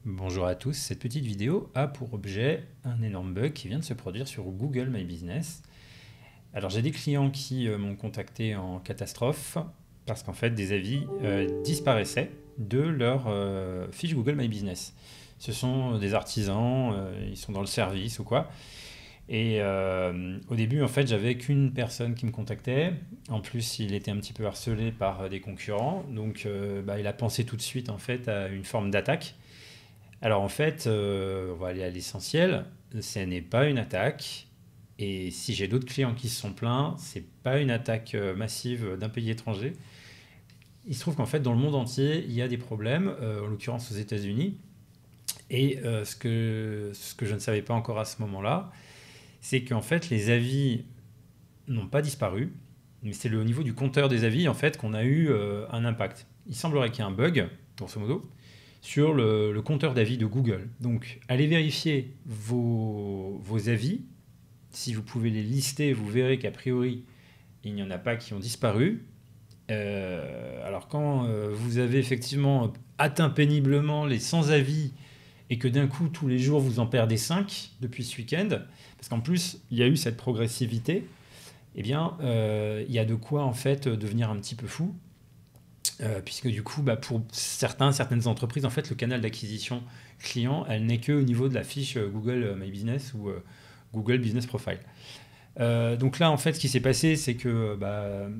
Bonjour à tous, cette petite vidéo a pour objet un énorme bug qui vient de se produire sur Google My Business. Alors j'ai des clients qui m'ont contacté en catastrophe parce qu'en fait des avis disparaissaient de leur fiche Google My Business. Ce sont des artisans, ils sont dans le service ou quoi. Et au début, en fait, j'avais qu'une personne qui me contactait. En plus, il était un petit peu harcelé par des concurrents. Donc, il a pensé tout de suite, en fait, à une forme d'attaque. Alors, en fait, on va aller à l'essentiel. Ce n'est pas une attaque. Et si j'ai d'autres clients qui se sont plaints, c'est pas une attaque massive d'un pays étranger. Il se trouve qu'en fait, dans le monde entier, il y a des problèmes, en l'occurrence aux États-Unis. Et ce que je ne savais pas encore à ce moment-là, c'est qu'en fait, les avis n'ont pas disparu, mais c'est au niveau du compteur des avis en fait qu'on a eu un impact. Il semblerait qu'il y ait un bug, grosso modo, sur le compteur d'avis de Google. Donc, allez vérifier vos avis. Si vous pouvez les lister, vous verrez qu'a priori, il n'y en a pas qui ont disparu. Alors, quand vous avez effectivement atteint péniblement les 100 avis et que d'un coup, tous les jours, vous en perdez 5 depuis ce week-end, parce qu'en plus, il y a eu cette progressivité, eh bien, il y a de quoi, en fait, devenir un petit peu fou, puisque du coup, pour certaines entreprises, en fait, le canal d'acquisition client, elle n'est qu'au niveau de la fiche Google My Business ou Google Business Profile. Donc là, en fait, ce qui s'est passé, c'est que,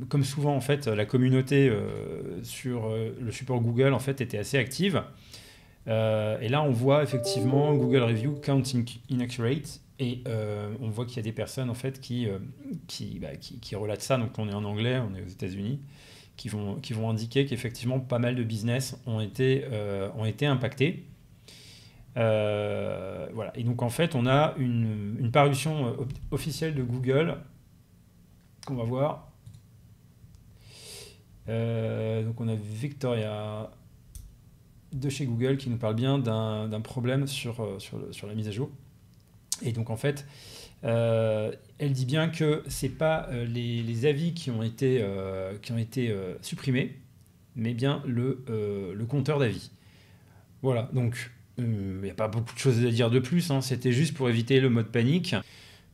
comme souvent, en fait, la communauté sur le support Google, en fait, était assez active. Et là, on voit effectivement Google Review Counting Inaccurate. Et on voit qu'il y a des personnes en fait qui relatent ça. Donc on est en anglais, on est aux États-Unis, qui vont indiquer qu'effectivement pas mal de business ont été impactés. Voilà. Et donc en fait, on a une parution officielle de Google qu'on va voir. Donc on a Victoria de chez Google qui nous parle bien d'un problème sur la mise à jour. Et donc en fait, elle dit bien que c'est pas les avis qui ont été supprimés, mais bien le compteur d'avis. Voilà, donc il n'y a pas beaucoup de choses à dire de plus, hein, c'était juste pour éviter le mode panique.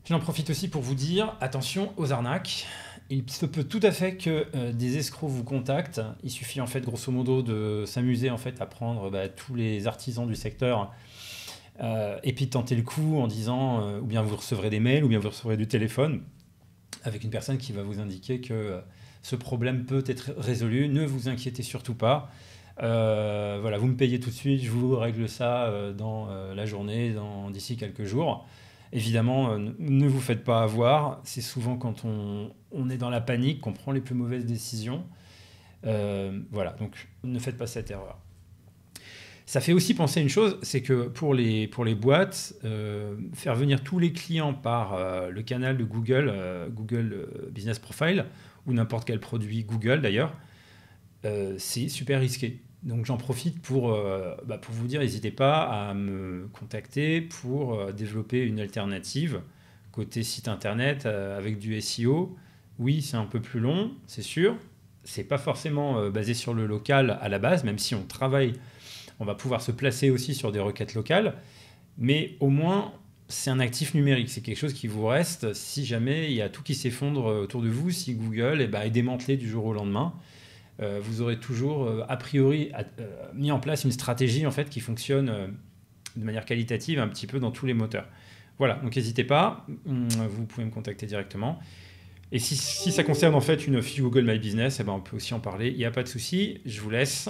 J'en profite aussi pour vous dire, attention aux arnaques. Il se peut tout à fait que des escrocs vous contactent. Il suffit en fait grosso modo de s'amuser en fait à prendre tous les artisans du secteur et puis de tenter le coup en disant ou bien vous recevrez des mails ou bien vous recevrez du téléphone avec une personne qui va vous indiquer que ce problème peut être résolu. Ne vous inquiétez surtout pas. Voilà, vous me payez tout de suite, je vous règle ça dans la journée, d'ici quelques jours. Évidemment, ne vous faites pas avoir. C'est souvent quand on est dans la panique qu'on prend les plus mauvaises décisions. Voilà, donc ne faites pas cette erreur. Ça fait aussi penser à une chose, c'est que pour les boîtes, faire venir tous les clients par le canal de Google, Google Business Profile, ou n'importe quel produit Google d'ailleurs, c'est super risqué. Donc j'en profite pour vous dire, n'hésitez pas à me contacter pour développer une alternative côté site internet avec du SEO. Oui, c'est un peu plus long, c'est sûr. C'est pas forcément basé sur le local à la base, même si on travaille, on va pouvoir se placer aussi sur des requêtes locales. Mais au moins, c'est un actif numérique. C'est quelque chose qui vous reste si jamais il y a tout qui s'effondre autour de vous, si Google est démantelé du jour au lendemain. Vous aurez toujours, a priori, mis en place une stratégie en fait, qui fonctionne de manière qualitative un petit peu dans tous les moteurs. Voilà, donc n'hésitez pas, vous pouvez me contacter directement. Et si ça concerne en fait une fiche Google My Business, on peut aussi en parler, il n'y a pas de souci, je vous laisse,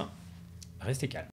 restez calme.